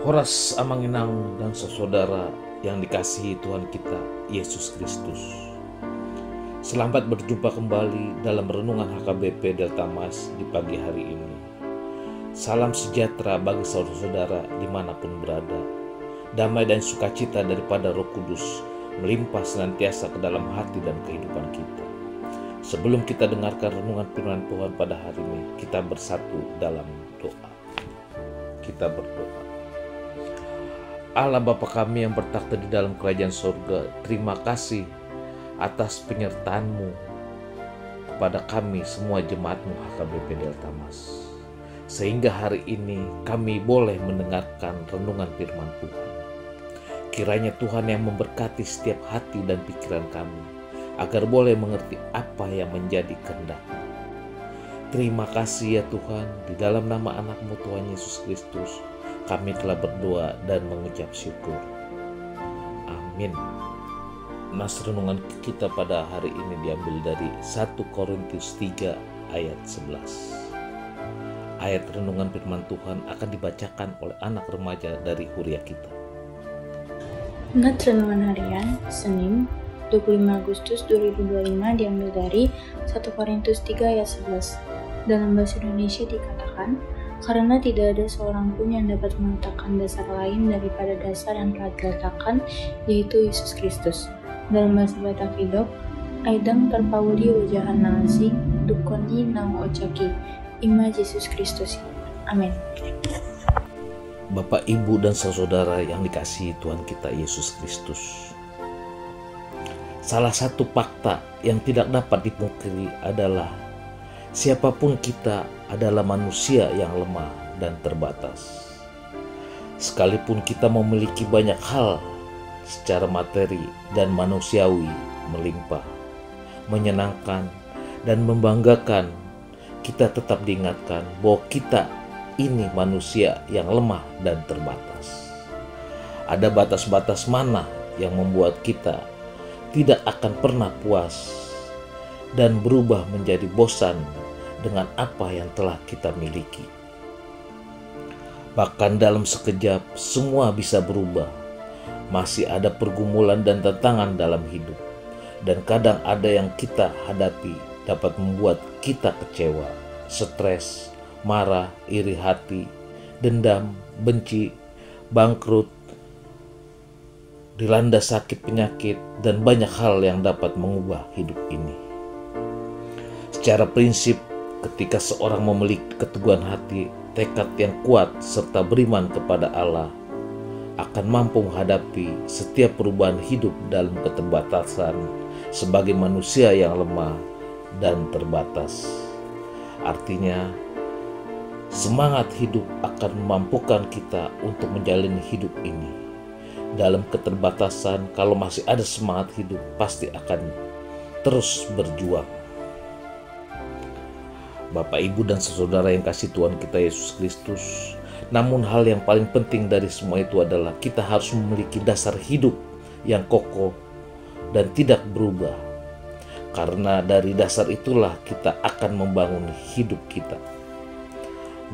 Horas Amanginang dan saudara yang dikasihi Tuhan kita, Yesus Kristus. Selamat berjumpa kembali dalam Renungan HKBP Delta Mas di pagi hari ini. Salam sejahtera bagi saudara-saudara dimanapun berada. Damai dan sukacita daripada Roh Kudus melimpah senantiasa ke dalam hati dan kehidupan kita. Sebelum kita dengarkan renungan firman Tuhan pada hari ini, kita bersatu dalam doa. Kita berdoa. Allah Bapa kami yang bertakhta di dalam kerajaan surga, terima kasih atas penyertaan-Mu kepada kami semua jemaat-Mu HKBP Delta Mas. Sehingga hari ini kami boleh mendengarkan renungan firman Tuhan. Kiranya Tuhan yang memberkati setiap hati dan pikiran kami, agar boleh mengerti apa yang menjadi kehendak-Mu. Terima kasih ya Tuhan, di dalam nama anak-Mu Tuhan Yesus Kristus, kami telah berdoa dan mengucap syukur. Amin. Nas renungan kita pada hari ini diambil dari 1 Korintus 3 ayat 11. Ayat renungan firman Tuhan akan dibacakan oleh anak remaja dari Huria kita. Nat renungan harian Senin 25 Agustus 2025 diambil dari 1 Korintus 3 ayat 11. Dalam bahasa Indonesia dikatakan, karena tidak ada seorang pun yang dapat meletakkan dasar lain daripada dasar yang telah diletakkan, yaitu Yesus Kristus. Dalam bahasa Batak Idok, aidang terpauli wajahan nasi, dukoni nang ocaki, ima Yesus Kristus. Amin. Bapak, Ibu, dan saudara yang dikasihi Tuhan kita Yesus Kristus. Salah satu fakta yang tidak dapat dipungkiri adalah siapapun kita adalah manusia yang lemah dan terbatas. Sekalipun kita memiliki banyak hal secara materi dan manusiawi melimpah, menyenangkan dan membanggakan, kita tetap diingatkan bahwa kita ini manusia yang lemah dan terbatas. Ada batas-batas mana yang membuat kita tidak akan pernah puas dan berubah menjadi bosan dengan apa yang telah kita miliki. Bahkan dalam sekejap semua bisa berubah. Masih ada pergumulan dan tantangan dalam hidup. Dan kadang ada yang kita hadapi dapat membuat kita kecewa, stres, marah, iri hati, dendam, benci, bangkrut, dilanda sakit penyakit, dan banyak hal yang dapat mengubah hidup ini. Secara prinsip, ketika seorang memiliki keteguhan hati, tekad yang kuat, serta beriman kepada Allah, akan mampu menghadapi setiap perubahan hidup dalam keterbatasan sebagai manusia yang lemah dan terbatas. Artinya, semangat hidup akan memampukan kita untuk menjalani hidup ini. Dalam keterbatasan, kalau masih ada semangat hidup, pasti akan terus berjuang. Bapak, Ibu, dan saudara yang kasih Tuhan kita Yesus Kristus. Namun hal yang paling penting dari semua itu adalah kita harus memiliki dasar hidup yang kokoh dan tidak berubah. Karena dari dasar itulah kita akan membangun hidup kita.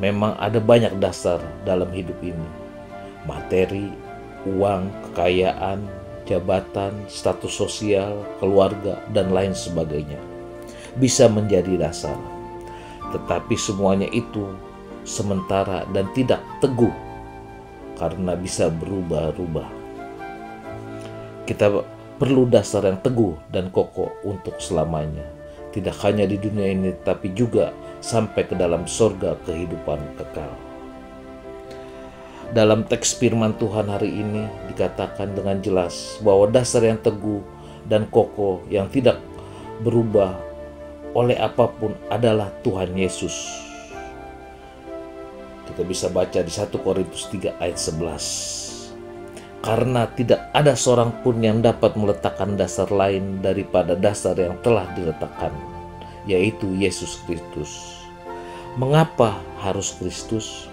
Memang ada banyak dasar dalam hidup ini. Materi, uang, kekayaan, jabatan, status sosial, keluarga, dan lain sebagainya bisa menjadi dasar. Tetapi semuanya itu sementara dan tidak teguh karena bisa berubah-ubah. Kita perlu dasar yang teguh dan kokoh untuk selamanya. Tidak hanya di dunia ini, tapi juga sampai ke dalam surga kehidupan kekal. Dalam teks firman Tuhan hari ini dikatakan dengan jelas bahwa dasar yang teguh dan kokoh yang tidak berubah oleh apapun adalah Tuhan Yesus. Kita bisa baca di 1 Korintus 3 ayat 11. Karena tidak ada seorang pun yang dapat meletakkan dasar lain daripada dasar yang telah diletakkan, yaitu Yesus Kristus. Mengapa harus Kristus?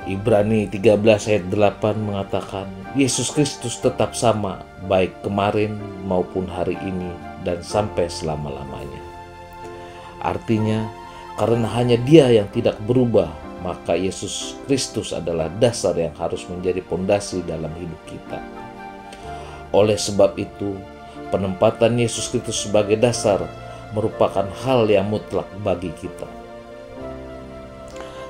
Ibrani 13 ayat 8 mengatakan, Yesus Kristus tetap sama baik kemarin maupun hari ini dan sampai selama-lamanya. Artinya, karena hanya Dia yang tidak berubah, maka Yesus Kristus adalah dasar yang harus menjadi pondasi dalam hidup kita. Oleh sebab itu, penempatan Yesus Kristus sebagai dasar merupakan hal yang mutlak bagi kita.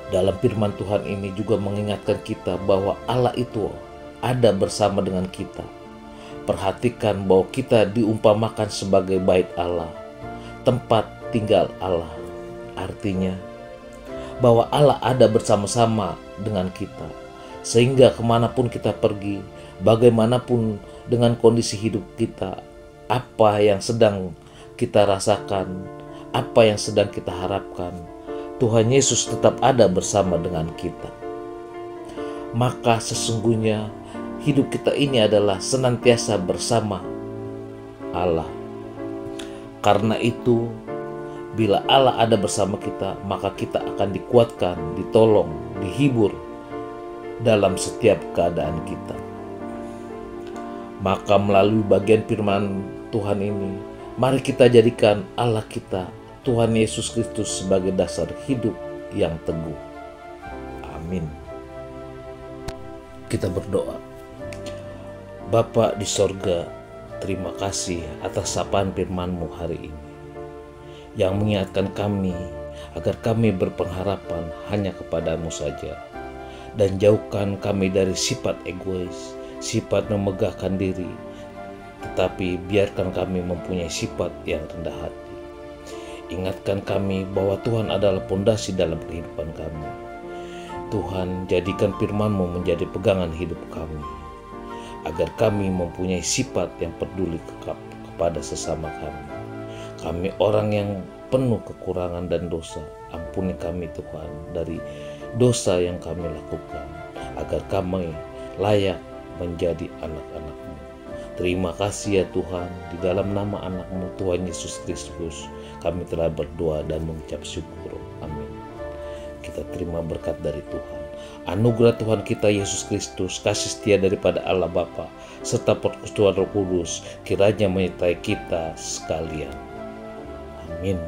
Dalam firman Tuhan ini juga mengingatkan kita bahwa Allah itu ada bersama dengan kita. Perhatikan bahwa kita diumpamakan sebagai bait Allah, tempat tinggal Allah. Artinya bahwa Allah ada bersama-sama dengan kita, sehingga kemanapun kita pergi, bagaimanapun dengan kondisi hidup kita, apa yang sedang kita rasakan, apa yang sedang kita harapkan, Tuhan Yesus tetap ada bersama dengan kita. Maka sesungguhnya hidup kita ini adalah senantiasa bersama Allah. Karena itu, bila Allah ada bersama kita, maka kita akan dikuatkan, ditolong, dihibur dalam setiap keadaan kita. Maka melalui bagian firman Tuhan ini, mari kita jadikan Allah kita, Tuhan Yesus Kristus, sebagai dasar hidup yang teguh. Amin. Kita berdoa. Bapa di sorga, terima kasih atas sapaan firman-Mu hari ini, yang mengingatkan kami agar kami berpengharapan hanya kepada-Mu saja, dan jauhkan kami dari sifat egois, sifat memegahkan diri, tetapi biarkan kami mempunyai sifat yang rendah hati. Ingatkan kami bahwa Tuhan adalah pondasi dalam kehidupan kami. Tuhan, jadikan firman-Mu menjadi pegangan hidup kami, agar kami mempunyai sifat yang peduli kepada sesama kami. Kami orang yang penuh kekurangan dan dosa. Ampuni kami Tuhan dari dosa yang kami lakukan, agar kami layak menjadi anak-anak-Mu. Terima kasih ya Tuhan, di dalam nama anak-Mu Tuhan Yesus Kristus, kami telah berdoa dan mengucap syukur. Amin. Kita terima berkat dari Tuhan. Anugerah Tuhan kita Yesus Kristus, kasih setia daripada Allah Bapa, serta persekutuan Roh Kudus kiranya menyertai kita sekalian. Amin.